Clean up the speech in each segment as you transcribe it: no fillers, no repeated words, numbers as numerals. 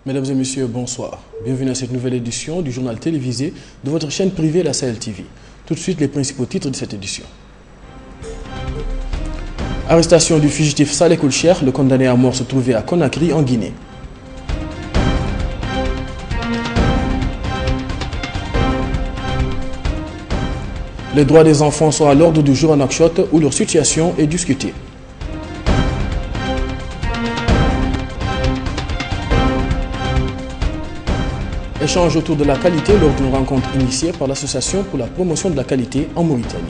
Mesdames et messieurs, bonsoir. Bienvenue à cette nouvelle édition du journal télévisé de votre chaîne privée, la Sahel TV. Tout de suite, les principaux titres de cette édition. Arrestation du fugitif Saleh Oulcher, le condamné à mort se trouvait à Conakry, en Guinée. Les droits des enfants sont à l'ordre du jour à Nouakchott, où leur situation est discutée. Échange autour de la qualité lors d'une rencontre initiée par l'Association pour la promotion de la qualité en Mauritanie.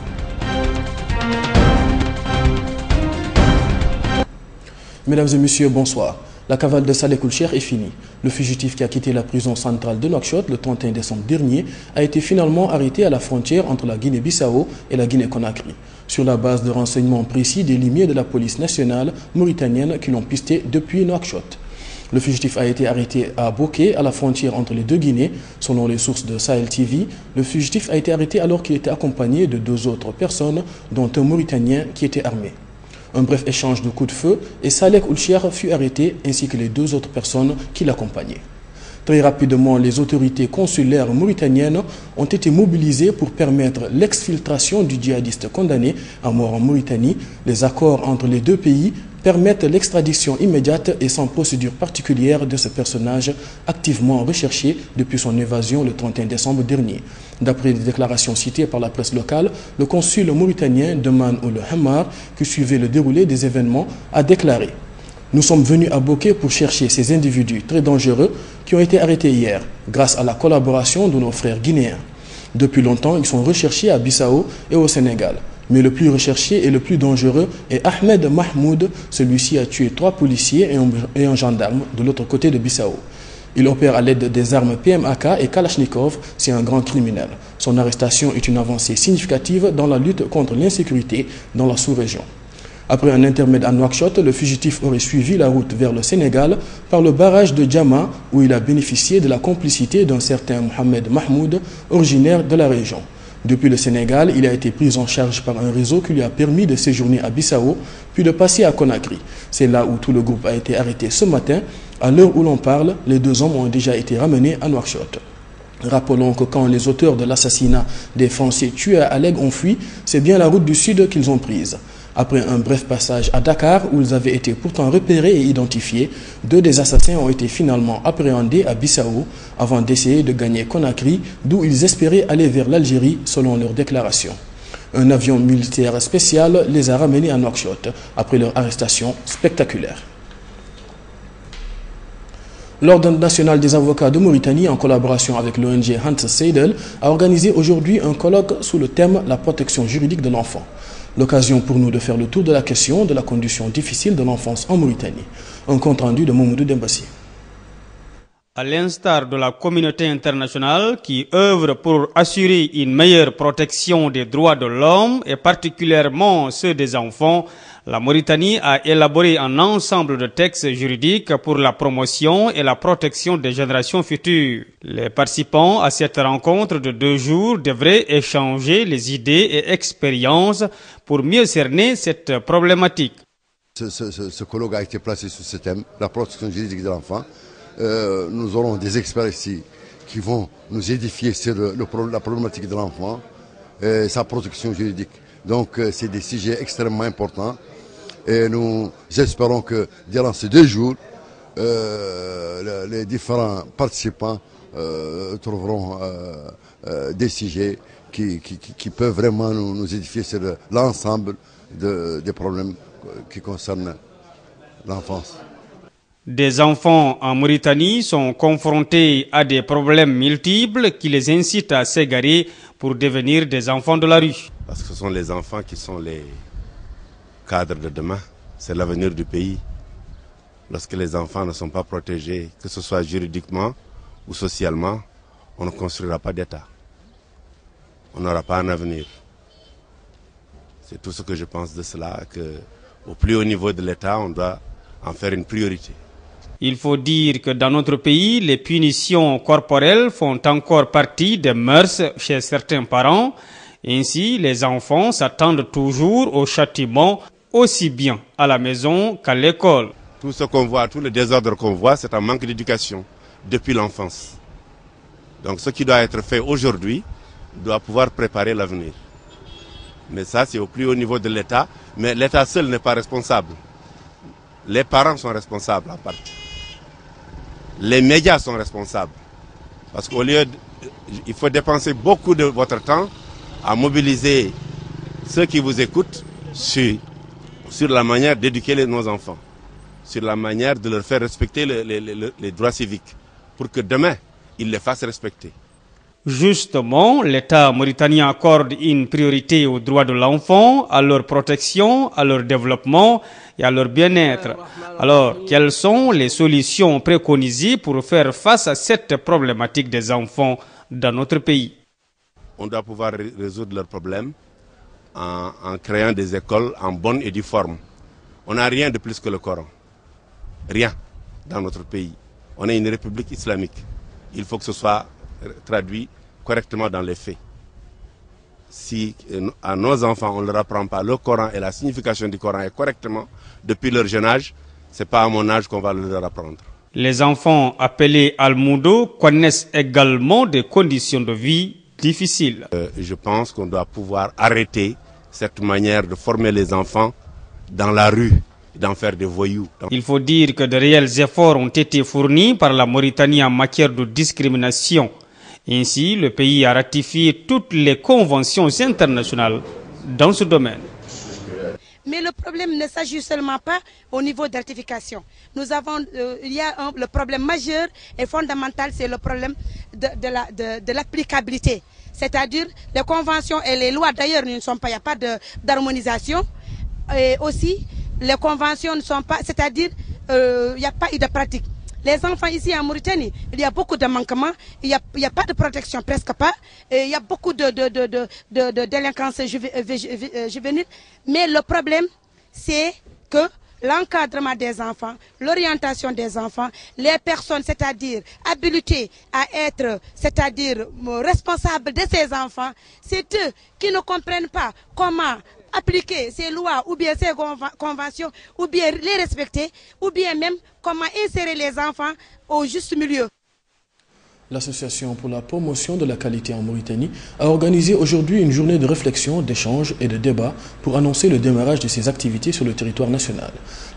Mesdames et messieurs, bonsoir. La cavale de Saleh Oulcher est finie. Le fugitif qui a quitté la prison centrale de Nouakchott le 31 décembre dernier a été finalement arrêté à la frontière entre la Guinée-Bissau et la Guinée-Conakry, sur la base de renseignements précis des limiers de la police nationale mauritanienne qui l'ont pisté depuis Nouakchott. Le fugitif a été arrêté à Boké, à la frontière entre les deux Guinées. Selon les sources de Sahel TV, le fugitif a été arrêté alors qu'il était accompagné de 2 autres personnes, dont un Mauritanien qui était armé. Un bref échange de coups de feu et Saleh Oulcher fut arrêté ainsi que les 2 autres personnes qui l'accompagnaient. Très rapidement, les autorités consulaires mauritaniennes ont été mobilisées pour permettre l'exfiltration du djihadiste condamné à mort en Mauritanie. Les accords entre les deux pays permettent l'extradition immédiate et sans procédure particulière de ce personnage activement recherché depuis son évasion le 31 décembre dernier. D'après des déclarations citées par la presse locale, le consul mauritanien de Man Ould Hammar, qui suivait le déroulé des événements, a déclaré: « Nous sommes venus à Boké pour chercher ces individus très dangereux qui ont été arrêtés hier, grâce à la collaboration de nos frères guinéens. Depuis longtemps, ils sont recherchés à Bissau et au Sénégal. Mais le plus recherché et le plus dangereux est Ahmed Mahmoud. Celui-ci a tué 3 policiers et un gendarme de l'autre côté de Bissau. Il opère à l'aide des armes PMAK et Kalachnikov, c'est un grand criminel. Son arrestation est une avancée significative dans la lutte contre l'insécurité dans la sous-région. » Après un intermède à Nouakchott, le fugitif aurait suivi la route vers le Sénégal par le barrage de Djama, où il a bénéficié de la complicité d'un certain Mohamed Mahmoud, originaire de la région. Depuis le Sénégal, il a été pris en charge par un réseau qui lui a permis de séjourner à Bissau, puis de passer à Conakry. C'est là où tout le groupe a été arrêté ce matin. À l'heure où l'on parle, les 2 hommes ont déjà été ramenés à Nouakchott. Rappelons que quand les auteurs de l'assassinat des Français tués à Alleg ont fui, c'est bien la route du sud qu'ils ont prise. Après un bref passage à Dakar, où ils avaient été pourtant repérés et identifiés, 2 des assassins ont été finalement appréhendés à Bissau avant d'essayer de gagner Conakry, d'où ils espéraient aller vers l'Algérie selon leur déclaration. Un avion militaire spécial les a ramenés à Nouakchott après leur arrestation spectaculaire. L'Ordre national des avocats de Mauritanie, en collaboration avec l'ONG Hans Seidel, a organisé aujourd'hui un colloque sous le thème « La protection juridique de l'enfant ». L'occasion pour nous de faire le tour de la question de la condition difficile de l'enfance en Mauritanie. Un compte rendu de Mamoudou Dembassi. À l'instar de la communauté internationale qui œuvre pour assurer une meilleure protection des droits de l'homme et particulièrement ceux des enfants, la Mauritanie a élaboré un ensemble de textes juridiques pour la promotion et la protection des générations futures. Les participants à cette rencontre de 2 jours devraient échanger les idées et expériences pour mieux cerner cette problématique. Ce colloque a été placé sous ce thème, la protection juridique de l'enfant. Nous aurons des experts ici qui vont nous édifier sur la problématique de l'enfant et sa protection juridique. Donc c'est des sujets extrêmement importants et nous espérons que durant ces 2 jours, les différents participants trouveront des sujets qui peuvent vraiment nous édifier sur l'ensemble des problèmes qui concernent l'enfance. Des enfants en Mauritanie sont confrontés à des problèmes multiples qui les incitent à s'égarer pour devenir des enfants de la rue. Parce que ce sont les enfants qui sont les cadres de demain, c'est l'avenir du pays. Lorsque les enfants ne sont pas protégés, que ce soit juridiquement ou socialement, on ne construira pas d'État. On n'aura pas un avenir. C'est tout ce que je pense de cela, qu'au plus haut niveau de l'État, on doit en faire une priorité. Il faut dire que dans notre pays, les punitions corporelles font encore partie des mœurs chez certains parents. Ainsi, les enfants s'attendent toujours au châtiment, aussi bien à la maison qu'à l'école. Tout ce qu'on voit, tout le désordre qu'on voit, c'est un manque d'éducation. depuis l'enfance. Donc ce qui doit être fait aujourd'hui doit pouvoir préparer l'avenir. Mais ça, c'est au plus haut niveau de l'État. Mais l'État seul n'est pas responsable. Les parents sont responsables en partie. Les médias sont responsables. Parce qu'au lieu il faut dépenser beaucoup de votre temps à mobiliser ceux qui vous écoutent sur la manière d'éduquer nos enfants, sur la manière de leur faire respecter les droits civiques, pour que demain, ils les fassent respecter. Justement, l'État mauritanien accorde une priorité aux droits de l'enfant, à leur protection, à leur développement et à leur bien-être. Alors, quelles sont les solutions préconisées pour faire face à cette problématique des enfants dans notre pays? On doit pouvoir résoudre leurs problèmes en créant des écoles en bonne et due forme. On n'a rien de plus que le Coran. Rien dans notre pays. On est une république islamique. Il faut que ce soit traduit correctement dans les faits. Si à nos enfants on ne leur apprend pas le Coran et la signification du Coran est correctement depuis leur jeune âge, ce n'est pas à mon âge qu'on va leur apprendre. Les enfants appelés Almudo connaissent également des conditions de vie difficiles. Je pense qu'on doit pouvoir arrêter cette manière de former les enfants dans la rue, d'en faire des voyous. Il faut dire que de réels efforts ont été fournis par la Mauritanie en matière de discrimination. Ainsi, le pays a ratifié toutes les conventions internationales dans ce domaine. Mais le problème ne s'agit seulement pas au niveau de ratification. Nous avons, le problème majeur et fondamental, c'est le problème de l'applicabilité. C'est-à-dire les conventions et les lois, d'ailleurs, il n'y a pas d'harmonisation. Et aussi, les conventions ne sont pas, c'est-à-dire, il n'y a pas eu de pratique. Les enfants ici en Mauritanie, il y a beaucoup de manquements, il n'y a pas de protection, presque pas, et il y a beaucoup de délinquance juvénile. Mais le problème, c'est que l'encadrement des enfants, l'orientation des enfants, les personnes, c'est-à-dire habilitées à être, c'est-à-dire responsables de ces enfants, c'est eux qui ne comprennent pas comment appliquer ces lois ou bien ces conventions, ou bien les respecter, ou bien même comment insérer les enfants au juste milieu. L'Association pour la promotion de la qualité en Mauritanie a organisé aujourd'hui une journée de réflexion, d'échange et de débat pour annoncer le démarrage de ses activités sur le territoire national.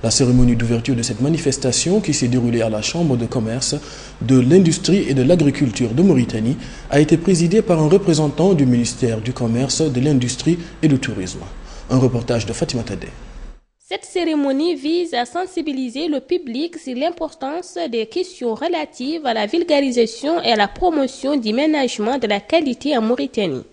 La cérémonie d'ouverture de cette manifestation, qui s'est déroulée à la Chambre de commerce, de l'industrie et de l'agriculture de Mauritanie, a été présidée par un représentant du ministère du Commerce, de l'Industrie et du Tourisme. Un reportage de Fatima Tadé. Cette cérémonie vise à sensibiliser le public sur l'importance des questions relatives à la vulgarisation et à la promotion du ménagement de la qualité en Mauritanie.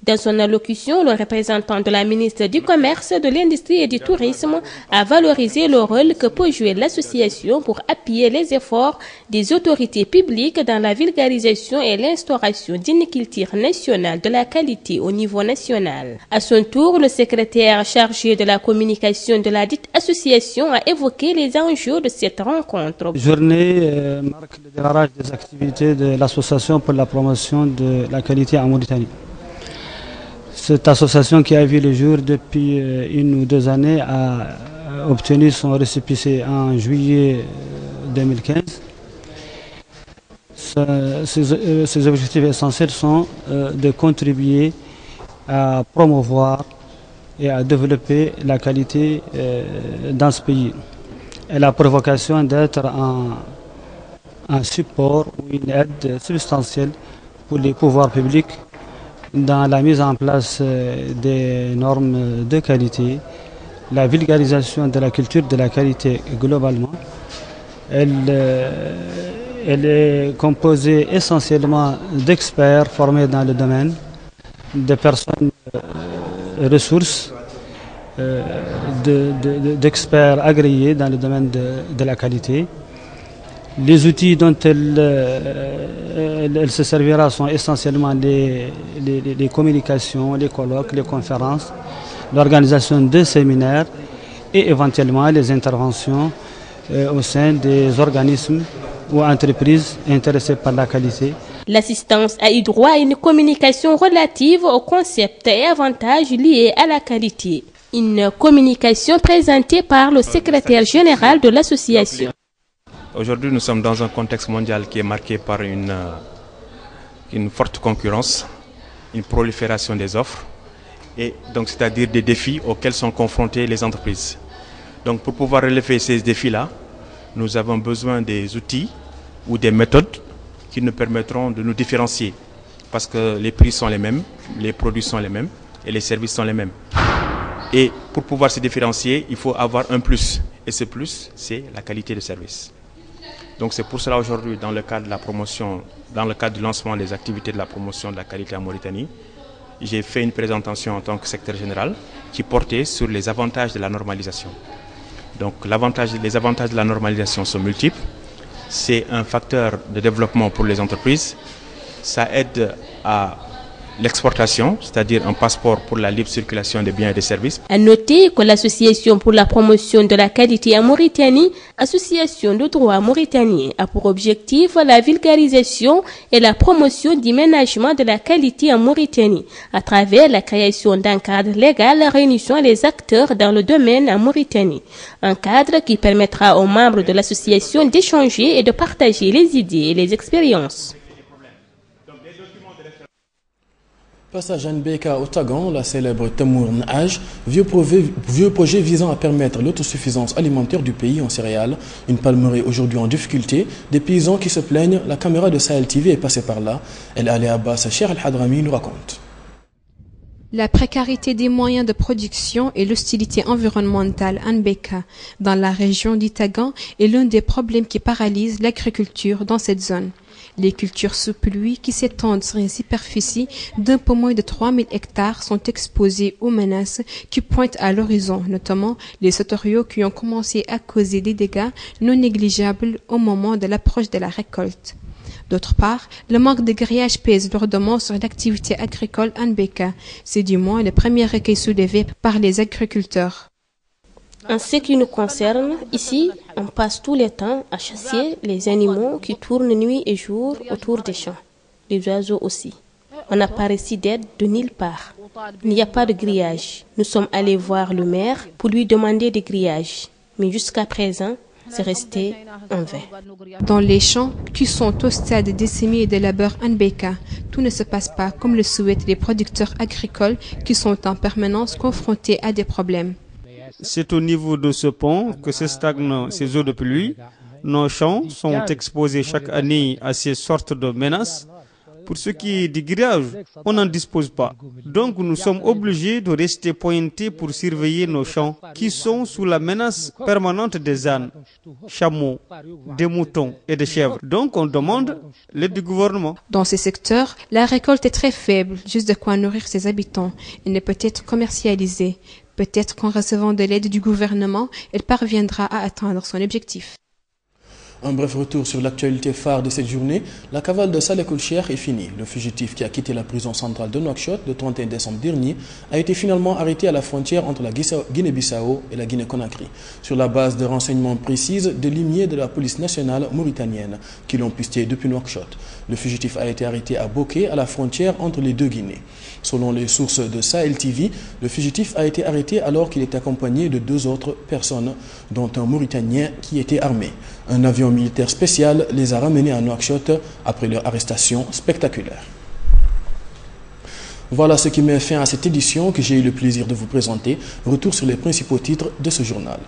Dans son allocution, le représentant de la ministre du Commerce, de l'Industrie et du Tourisme a valorisé le rôle que peut jouer l'association pour appuyer les efforts des autorités publiques dans la vulgarisation et l'instauration d'une culture nationale de la qualité au niveau national. À son tour, le secrétaire chargé de la communication de la dite association a évoqué les enjeux de cette rencontre. La journée marque le démarrage des activités de l'association pour la promotion de la qualité en Mauritanie. Cette association qui a vu le jour depuis 1 ou 2 années a obtenu son récépissé en juillet 2015. Ses objectifs essentiels sont de contribuer à promouvoir et à développer la qualité dans ce pays. Elle a pour vocation d'être un support ou une aide substantielle pour les pouvoirs publics dans la mise en place des normes de qualité, la vulgarisation de la culture de la qualité globalement. Elle est composée essentiellement d'experts formés dans le domaine, de personnes ressources, d'experts agréés dans le domaine de la qualité. Les outils dont elle se servira sont essentiellement les communications, les colloques, les conférences, l'organisation de séminaires et éventuellement les interventions au sein des organismes ou entreprises intéressées par la qualité. L'assistance a eu droit à une communication relative aux concepts et avantages liés à la qualité. Une communication présentée par le secrétaire général de l'association. Aujourd'hui, nous sommes dans un contexte mondial qui est marqué par une forte concurrence, une prolifération des offres, et donc c'est-à-dire des défis auxquels sont confrontées les entreprises. Donc pour pouvoir relever ces défis-là, nous avons besoin des outils ou des méthodes qui nous permettront de nous différencier, parce que les prix sont les mêmes, les produits sont les mêmes et les services sont les mêmes. Et pour pouvoir se différencier, il faut avoir un plus, et ce plus, c'est la qualité de service. Donc c'est pour cela aujourd'hui, dans le cadre de la promotion, dans le cadre du lancement des activités de la promotion de la qualité en Mauritanie, j'ai fait une présentation en tant que secrétaire général qui portait sur les avantages de la normalisation. Donc les avantages de la normalisation sont multiples. C'est un facteur de développement pour les entreprises. Ça aide à l'exportation, c'est-à-dire un passeport pour la libre circulation des biens et des services. À noter que l'Association pour la promotion de la qualité en Mauritanie, association de droit mauritanien, a pour objectif la vulgarisation et la promotion du ménagement de la qualité en Mauritanie, à travers la création d'un cadre légal réunissant les acteurs dans le domaine en Mauritanie. Un cadre qui permettra aux membres de l'association d'échanger et de partager les idées et les expériences. Passage à Nbeka au Tagan, la célèbre Tamour N'Aj, vieux projet visant à permettre l'autosuffisance alimentaire du pays en céréales, une palmeraie aujourd'hui en difficulté, des paysans qui se plaignent, la caméra de Sahel TV est passée par là. El Ali Abbas Cheikh El Hadrami nous raconte. La précarité des moyens de production et l'hostilité environnementale à Nbeka, dans la région d'Itagan, est l'un des problèmes qui paralysent l'agriculture dans cette zone. Les cultures sous pluie qui s'étendent sur une superficie d'un peu moins de 3000 hectares sont exposées aux menaces qui pointent à l'horizon, notamment les sauteriaux qui ont commencé à causer des dégâts non négligeables au moment de l'approche de la récolte. D'autre part, le manque de grillage pèse lourdement sur l'activité agricole à Nbeka. C'est du moins le premier recueil soulevé par les agriculteurs. En ce qui nous concerne, ici, on passe tout le temps à chasser les animaux qui tournent nuit et jour autour des champs. Les oiseaux aussi. On n'a pas reçu d'aide de nulle part. Il n'y a pas de grillage. Nous sommes allés voir le maire pour lui demander des grillages. Mais jusqu'à présent, c'est resté en vain. Dans les champs qui sont au stade décimé de labeur à Nbeka, tout ne se passe pas comme le souhaitent les producteurs agricoles qui sont en permanence confrontés à des problèmes. C'est au niveau de ce pont que se stagnent ces eaux de pluie. Nos champs sont exposés chaque année à ces sortes de menaces. Pour ce qui est du grillage, on n'en dispose pas. Donc nous sommes obligés de rester pointés pour surveiller nos champs qui sont sous la menace permanente des ânes, chameaux, des moutons et des chèvres. Donc on demande l'aide du gouvernement. Dans ces secteurs, la récolte est très faible, juste de quoi nourrir ses habitants. Elle ne peut être commercialisée. Peut-être qu'en recevant de l'aide du gouvernement, elle parviendra à atteindre son objectif. Un bref retour sur l'actualité phare de cette journée. La cavale de Saleh Koulcher est finie. Le fugitif qui a quitté la prison centrale de Nouakchott le 31 décembre dernier a été finalement arrêté à la frontière entre la Guinée-Bissau et la Guinée-Conakry, sur la base de renseignements précis de limiers de la police nationale mauritanienne qui l'ont pisté depuis Nouakchott. Le fugitif a été arrêté à Boké, à la frontière entre les deux Guinées. Selon les sources de Sahel TV, le fugitif a été arrêté alors qu'il était accompagné de 2 autres personnes, dont un Mauritanien qui était armé. Un avion militaire spécial les a ramenés à Nouakchott après leur arrestation spectaculaire. Voilà ce qui met fin à cette édition que j'ai eu le plaisir de vous présenter. Retour sur les principaux titres de ce journal.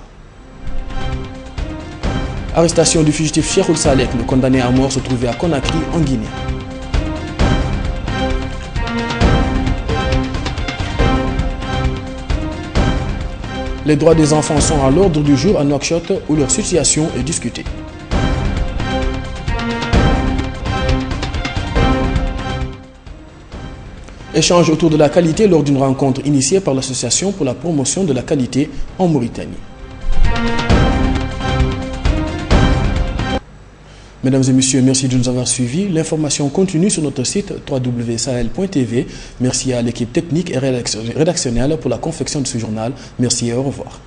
Arrestation du fugitif Cheikh Saleh, le condamné à mort se trouvait à Conakry, en Guinée. Les droits des enfants sont à l'ordre du jour à Nouakchott où leur situation est discutée. Échange autour de la qualité lors d'une rencontre initiée par l'Association pour la promotion de la qualité en Mauritanie. Mesdames et messieurs, merci de nous avoir suivis. L'information continue sur notre site www.sahel.tv. Merci à l'équipe technique et rédactionnelle pour la confection de ce journal. Merci et au revoir.